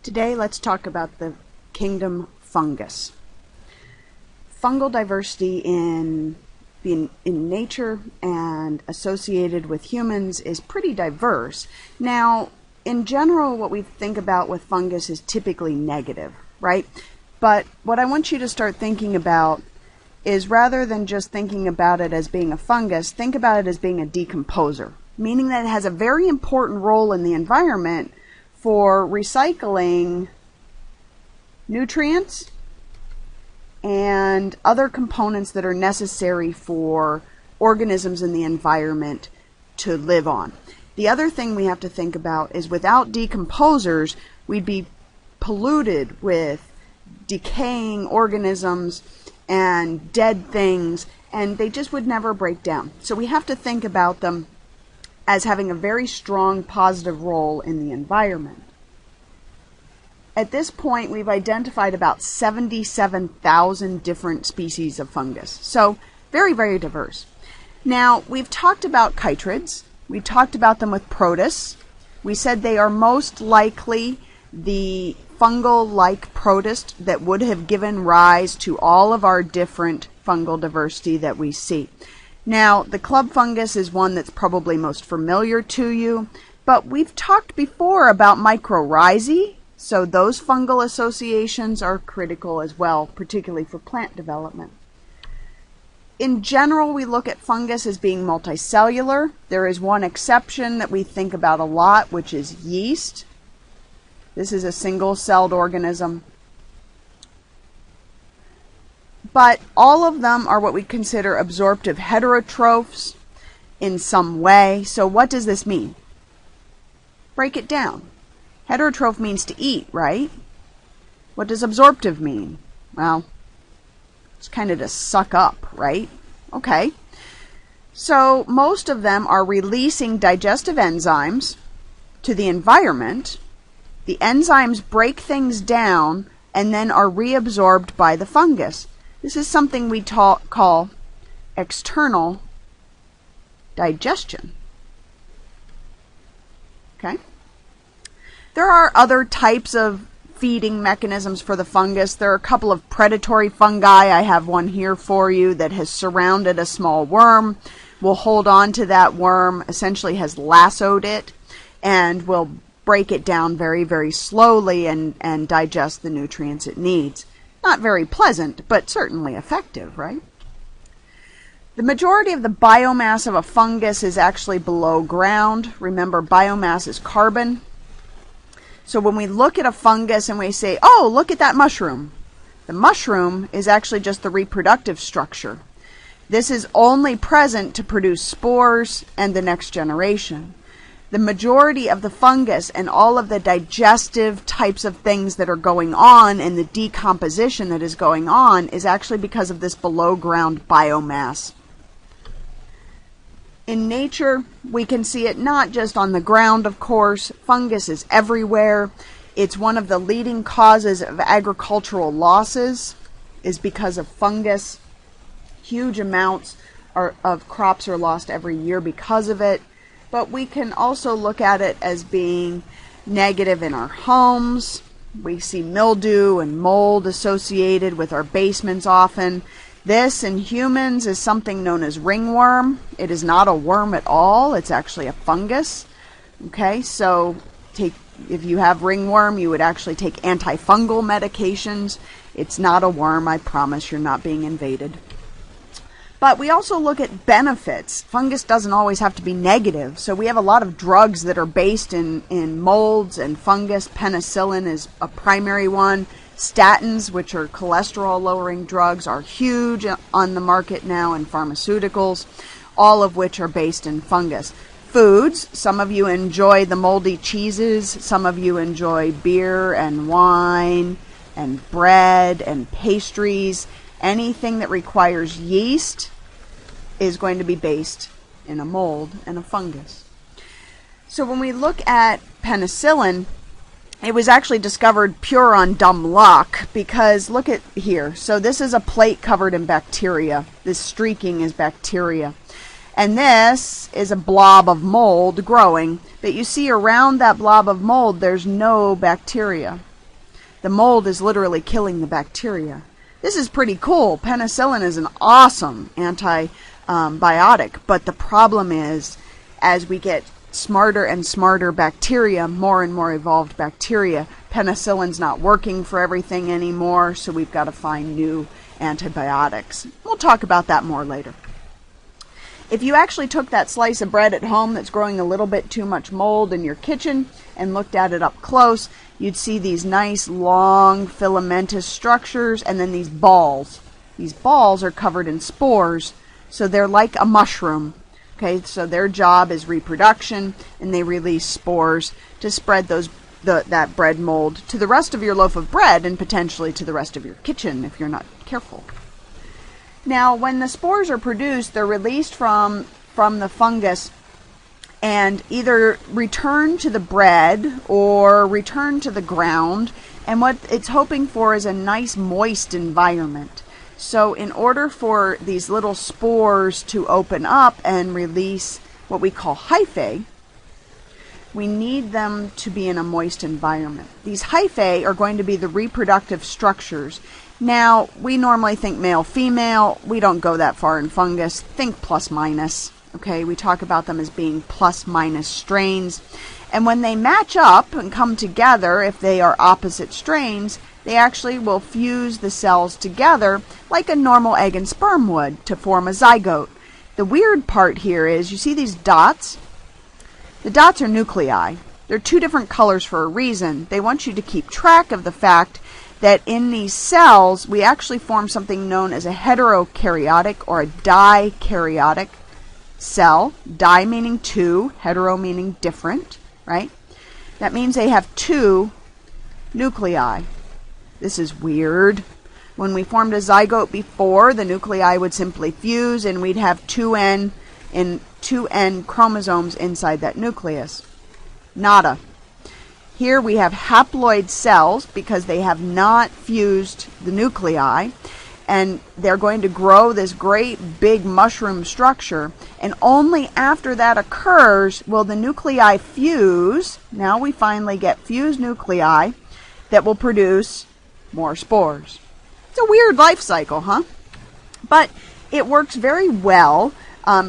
Today, let's talk about the kingdom fungus. Fungal diversity in nature and associated with humans is pretty diverse. Now, in general, what we think about with fungus is typically negative, right? But what I want you to start thinking about is, rather than just thinking about it as being a fungus, think about it as being a decomposer, meaning that it has a very important role in the environment for recycling nutrients and other components that are necessary for organisms in the environment to live on. The other thing we have to think about is, without decomposers, we'd be polluted with decaying organisms and dead things, and they just would never break down. So we have to think about them as having a very strong positive role in the environment. At this point, we've identified about 77,000 different species of fungus. So very, very diverse. Now, we've talked about chytrids. We talked about them with protists. We said they are most likely the fungal-like protist that would have given rise to all of our different fungal diversity that we see. Now, the club fungus is one that's probably most familiar to you, but we've talked before about mycorrhizae, so those fungal associations are critical as well, particularly for plant development. In general, we look at fungus as being multicellular. There is one exception that we think about a lot, which is yeast. This is a single-celled organism. But all of them are what we consider absorptive heterotrophs in some way. So what does this mean? Break it down. Heterotroph means to eat, right? What does absorptive mean? Well, it's kind of to suck up, right? Okay. So most of them are releasing digestive enzymes to the environment. The enzymes break things down and then are reabsorbed by the fungus. This is something we call external digestion. Okay? There are other types of feeding mechanisms for the fungus. There are a couple of predatory fungi. I have one here for you that has surrounded a small worm, will hold on to that worm, essentially has lassoed it, and will break it down very, very slowly and digest the nutrients it needs. Not very pleasant, but certainly effective, right? The majority of the biomass of a fungus is actually below ground. Remember, biomass is carbon. So when we look at a fungus and we say, oh, look at that mushroom, the mushroom is actually just the reproductive structure. This is only present to produce spores and the next generation. The majority of the fungus and all of the digestive types of things that are going on and the decomposition that is going on is actually because of this below ground biomass. In nature, we can see it not just on the ground, of course. Fungus is everywhere. It's one of the leading causes of agricultural losses is because of fungus. Huge amounts of crops are lost every year because of it. But we can also look at it as being negative in our homes. We see mildew and mold associated with our basements often. This in humans is something known as ringworm. It is not a worm at all. It's actually a fungus. Okay, so if you have ringworm, you would actually take antifungal medications. It's not a worm, I promise. You're not being invaded. But we also look at benefits. Fungus doesn't always have to be negative. So we have a lot of drugs that are based in molds and fungus. Penicillin is a primary one. Statins, which are cholesterol-lowering drugs, are huge on the market now in pharmaceuticals, all of which are based in fungus. Foods, some of you enjoy the moldy cheeses. Some of you enjoy beer and wine and bread and pastries. Anything that requires yeast is going to be based in a mold and a fungus. So when we look at penicillin, it was actually discovered pure on dumb luck because look at here. So this is a plate covered in bacteria. This streaking is bacteria. And this is a blob of mold growing. But you see around that blob of mold, there's no bacteria. The mold is literally killing the bacteria. This is pretty cool. Penicillin is an awesome antibiotic, but the problem is, as we get smarter and smarter bacteria, more and more evolved bacteria, penicillin's not working for everything anymore, so we've got to find new antibiotics. We'll talk about that more later. If you actually took that slice of bread at home that's growing a little bit too much mold in your kitchen and looked at it up close, you'd see these nice long filamentous structures and then these balls. These balls are covered in spores, so they're like a mushroom. Okay, so their job is reproduction, and they release spores to spread that bread mold to the rest of your loaf of bread and potentially to the rest of your kitchen if you're not careful. Now, when the spores are produced, they're released from the fungus and either return to the bread or return to the ground, and what it's hoping for is a nice moist environment. So in order for these little spores to open up and release what we call hyphae, we need them to be in a moist environment. These hyphae are going to be the reproductive structures. Now, we normally think male-female. We don't go that far in fungus. Think plus-minus. Okay, we talk about them as being plus-minus strains. And when they match up and come together, if they are opposite strains, they actually will fuse the cells together like a normal egg and sperm would to form a zygote. The weird part here is, you see these dots? The dots are nuclei. They're two different colors for a reason. They want you to keep track of the fact that in these cells, we actually form something known as a heterokaryotic or a dikaryotic cell. Di meaning two, hetero meaning different, right? That means they have two nuclei. This is weird. When we formed a zygote before, the nuclei would simply fuse and we'd have 2N chromosomes inside that nucleus. Nada. Here we have haploid cells because they have not fused the nuclei, and they're going to grow this great big mushroom structure, and only after that occurs will the nuclei fuse. Now we finally get fused nuclei that will produce more spores. It's a weird life cycle, huh? But it works very well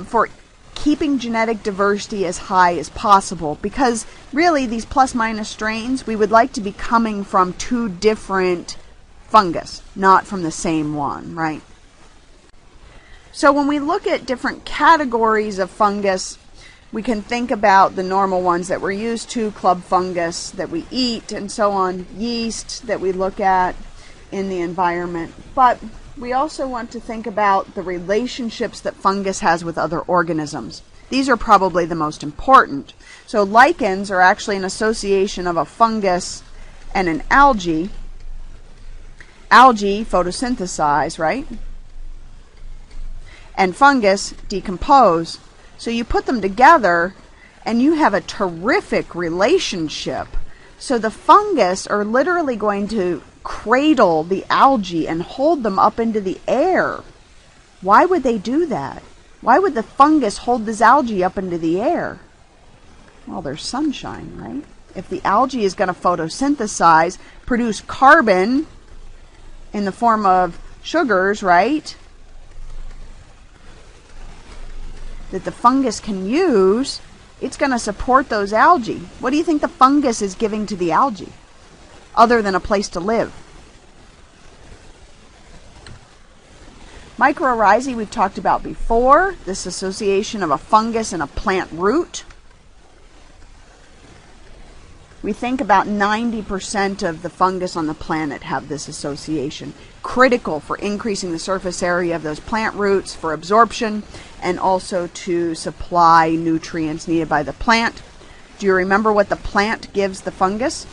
for keeping genetic diversity as high as possible, because really these plus-minus strains, we would like to be coming from two different fungus, not from the same one, right? So when we look at different categories of fungus, we can think about the normal ones that we're used to, club fungus that we eat and so on, yeast that we look at in the environment. But we also want to think about the relationships that fungus has with other organisms. These are probably the most important. So lichens are actually an association of a fungus and an algae. Algae photosynthesize, right? And fungus decompose. So you put them together and you have a terrific relationship. So the fungus are literally going to cradle the algae and hold them up into the air. Why would they do that? Why would the fungus hold this algae up into the air? Well, there's sunshine, right? If the algae is going to photosynthesize, produce carbon in the form of sugars, right, that the fungus can use, it's going to support those algae. What do you think the fungus is giving to the algae, other than a place to live? Mycorrhizae we've talked about before, this association of a fungus and a plant root. We think about 90% of the fungus on the planet have this association. Critical for increasing the surface area of those plant roots for absorption and also to supply nutrients needed by the plant. Do you remember what the plant gives the fungus?